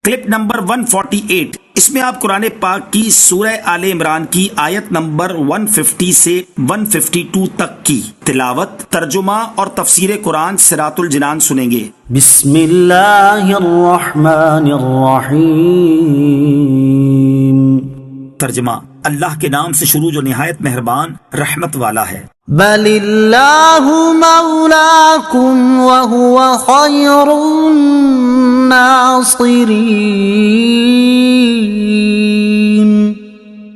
Clip number 148، اس میں آپ قرآن پاک کی سورہ آل عمران کی آیت نمبر 150 سے 152 تک کی تلاوت، ترجمہ اور تفسیر قرآن صراط الجنان سنیں گے۔ بسم اللہ الرحمن الرحیم۔ ترجمہ، اللہ کے نام سے شروع جو نہایت مہربان رحمت والا ہے۔ بل اللہ مولاکم وہو خیر الناصرین۔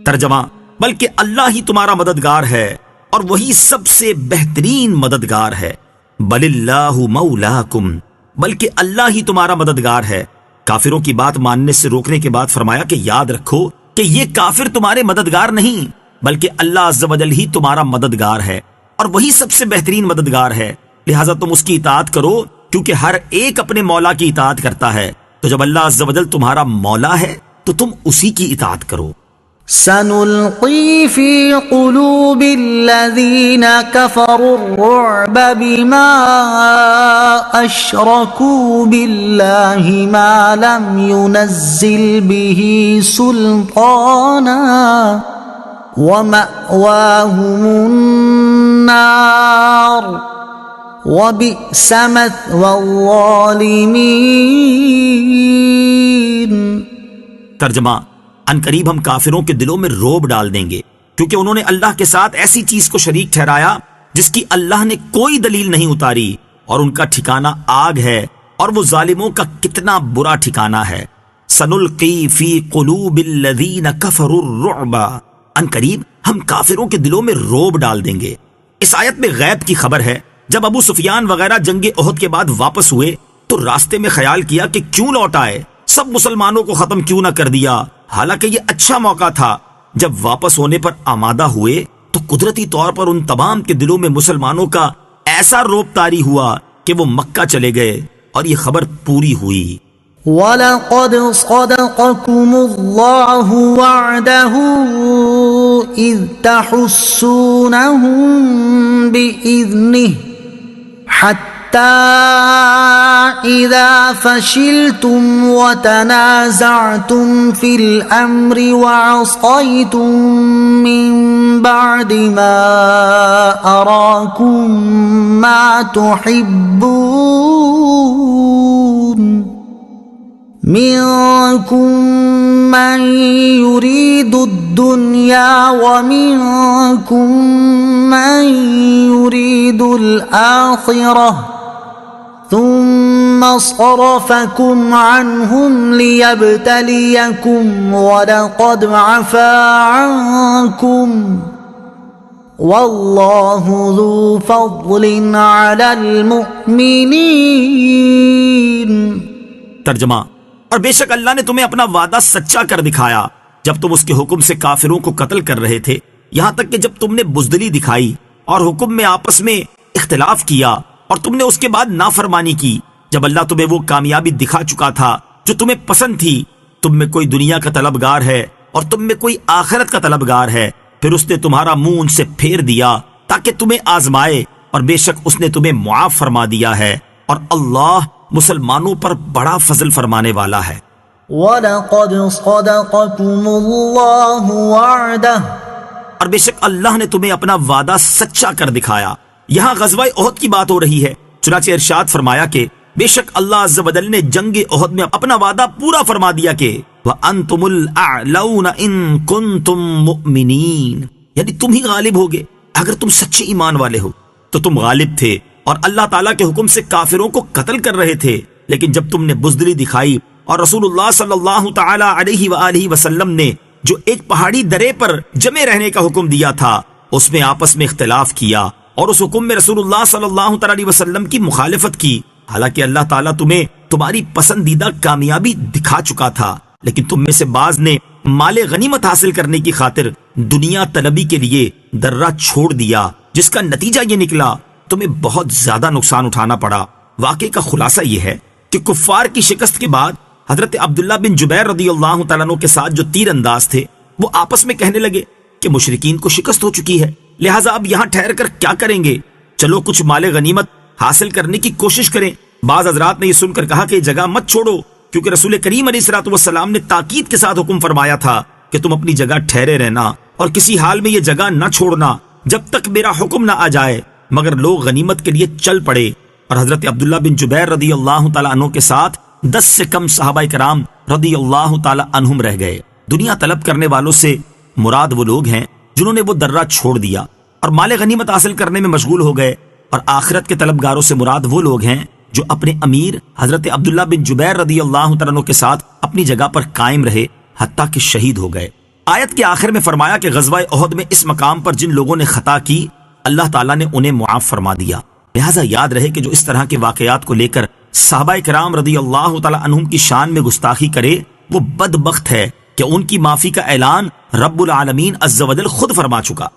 ترجمہ، بلکہ اللہ ہی تمہارا مددگار ہے اور وہی سب سے بہترین مددگار ہے۔ بل اللہ مولاکم، بلکہ اللہ ہی تمہارا مددگار ہے۔ کافروں کی بات ماننے سے روکنے کے بعد فرمایا کہ یاد رکھو کہ یہ کافر تمہارے مددگار نہیں بلکہ اللہ عز و جل ہی تمہارا مددگار ہے اور وہی سب سے بہترین مددگار ہے، لہٰذا تم اس کی اطاعت کرو کیونکہ ہر ایک اپنے مولا کی اطاعت کرتا ہے، تو جب اللہ عز و جل تمہارا مولا ہے تو تم اسی کی اطاعت کرو۔ سنلقی فی قلوب الذین کفروا الرعب بما اشرکوا باللہ ما لم ينزل به سلطانا ومأواهم النار وبئس مثوى الظالمین۔ ترجمہ، ان قریب ہم کافروں کے دلوں میں روب ڈال دیں گے کیونکہ انہوں نے اللہ کے ساتھ ایسی چیز کو شریک ٹھہرایا جس کی اللہ نے کوئی دلیل نہیں اتاری، اور ان کا ٹھکانہ آگ ہے، اور وہ ظالموں کا کتنا برا ٹھکانہ ہے۔ سنلقی فی قلوب الذین کفروا الرعب، ان قریب ہم کافروں کے دلوں میں روب ڈال دیں گے۔ اس آیت میں غیب کی خبر ہے۔ جب ابو سفیان وغیرہ جنگ احد کے بعد واپس ہوئے تو راستے میں خیال کیا کہ کیوں لوٹ آئے، سب مسلمانوں کو ختم کیوں نہ کر دیا، حالانکہ یہ اچھا موقع تھا۔ جب واپس ہونے پر آمادہ ہوئے تو قدرتی طور پر ان تمام کے دلوں میں مسلمانوں کا ایسا روب طاری ہوا کہ وہ مکہ چلے گئے اور یہ خبر پوری ہوئی۔ وَلَقَدْ صَدَقَكُمُ اللَّهُ وَعْدَهُ إِذْ تَحُسُّونَهُم بِإِذْنِهِ حَتَّى إِذَا فَشِلْتُمْ وَتَنَازَعْتُمْ فِي الْأَمْرِ وَعَصَيْتُمْ مِنْ بَعْدِ مَا أَرَاكُمْ مَا تُحِبُّونَ مِنْكُمْ مَنْ يُرِيدُ الدُّنْيَا وَمِنْكُمْ مَنْ يُرِيدُ الْآخِرَةَ ثُمَّ صَرَفَكُمْ عَنْهُمْ لِيَبْتَلِيَكُمْ وَلَقَدْ عَفَا عَنْكُمْ وَاللَّهُ ذُو فَضْلٍ عَلَى الْمُؤْمِنِينَ۔ ترجمہ، اور بے شک اللہ نے تمہیں اپنا وعدہ سچا کر دکھایا جب تم اس کے حکم سے کافروں کو قتل کر رہے تھے، یہاں تک کہ جب تم نے بزدلی دکھائی اور حکم میں آپس میں اختلاف کیا اور تم نے اس کے بعد نافرمانی کی، جب اللہ تمہیں وہ کامیابی دکھا چکا تھا جو تمہیں پسند تھی۔ تم میں کوئی دنیا کا طلبگار ہے اور تم میں کوئی آخرت کا طلبگار ہے، پھر اس نے تمہارا منہ ان سے پھیر دیا تاکہ تمہیں آزمائے، اور بے شک اس نے تمہیں معاف فرما دیا ہے، اور اللہ مسلمانوں پر بڑا فضل فرمانے والا ہے۔ وَلَقَدْ صَدَقَكُمُ اللَّهُ وَعْدَهُ، اور بے شک اللہ نے تمہیں اپنا وعدہ سچا کر دکھایا۔ یہاں غزوہ احد کی بات ہو رہی ہے، چنانچہ ارشاد فرمایا کہ بے شک اللہ عز و جل نے جنگ احد میں اپنا وعدہ پورا فرما دیا کہ وَأَنْتُمُ الْأَعْلَوْنَ إِن كُنتُم مُؤْمِنِينَ، یعنی تم ہی غالب ہوگے اگر تم سچے ایمان والے ہو۔ تو تم غالب تھے اور اللہ تعالیٰ کے حکم سے کافروں کو قتل کر رہے تھے، لیکن جب تم نے بزدلی دکھائی اور رسول اللہ صلی اللہ تعالی علیہ وآلہ وسلم نے جو ایک پہاڑی درے پر جمع رہنے کا حکم دیا تھا اس میں آپس میں اختلاف کیا اور اس حکم میں رسول اللہ صلی اللہ تعالی علیہ وسلم کی مخالفت کی، حالانکہ اللہ تعالیٰ تمہیں تمہاری پسندیدہ کامیابی دکھا چکا تھا، لیکن تم میں سے بعض نے مال غنیمت حاصل کرنے کی خاطر دنیا طلبی کے لیے درہ چھوڑ دیا، جس کا نتیجہ یہ نکلا تمہیں بہت زیادہ نقصان اٹھانا پڑا۔ واقعے کا خلاصہ یہ ہے کہ کفار کی شکست کے بعد حضرت عبداللہ بن جبیر رضی اللہ تعالیٰ عنہ کے ساتھ جو تیر انداز تھے وہ آپس میں کہنے لگے کہ مشرکین کو شکست ہو چکی ہے، لہٰذا اب یہاں ٹھہر کر کیا کریں گے، چلو کچھ مال غنیمت حاصل کرنے کی کوشش کریں۔ بعض حضرات نے یہ سن کر کہا کہ یہ جگہ مت چھوڑو، کیونکہ رسول کریم علیہ الصلوۃ والسلام نے تاکید کے ساتھ حکم فرمایا تھا کہ تم اپنی جگہ ٹھہرے رہنا اور کسی حال میں یہ جگہ نہ چھوڑنا جب تک میرا حکم نہ آ جائے، مگر لوگ غنیمت کے لیے چل پڑے۔ اور حضرت عبداللہ بن جبیر رضی اللہ تعالیٰ عنہ کے ساتھ 10 سے کم صحابہ کرام رضی اللہ تعالیٰ عنہم رہ گئے۔ دنیا طلب کرنے والوں سے مراد وہ لوگ ہیں جنہوں نے وہ درہ چھوڑ دیا اور مال غنیمت حاصل کرنے میں مشغول ہو گئے، اور آخرت کے طلبگاروں سے مراد وہ لوگ ہیں جو اپنے امیر حضرت عبداللہ بن جبیر رضی اللہ تعالیٰ عنہ کے ساتھ اپنی جگہ پر قائم رہے حتیٰ کہ شہید ہو گئے۔ آیت کے آخر میں فرمایا کہ غزوہ احد میں اس مقام پر جن لوگوں نے خطا کی اللہ تعالیٰ نے انہیں معاف فرما دیا۔ لہٰذا یاد رہے کہ جو اس طرح کے واقعات کو لے کر صحابہ کرام رضی اللہ تعالیٰ عنہم کی شان میں گستاخی کرے وہ بدبخت ہے کہ ان کی معافی کا اعلان رب العالمین عز و جل خود فرما چکا۔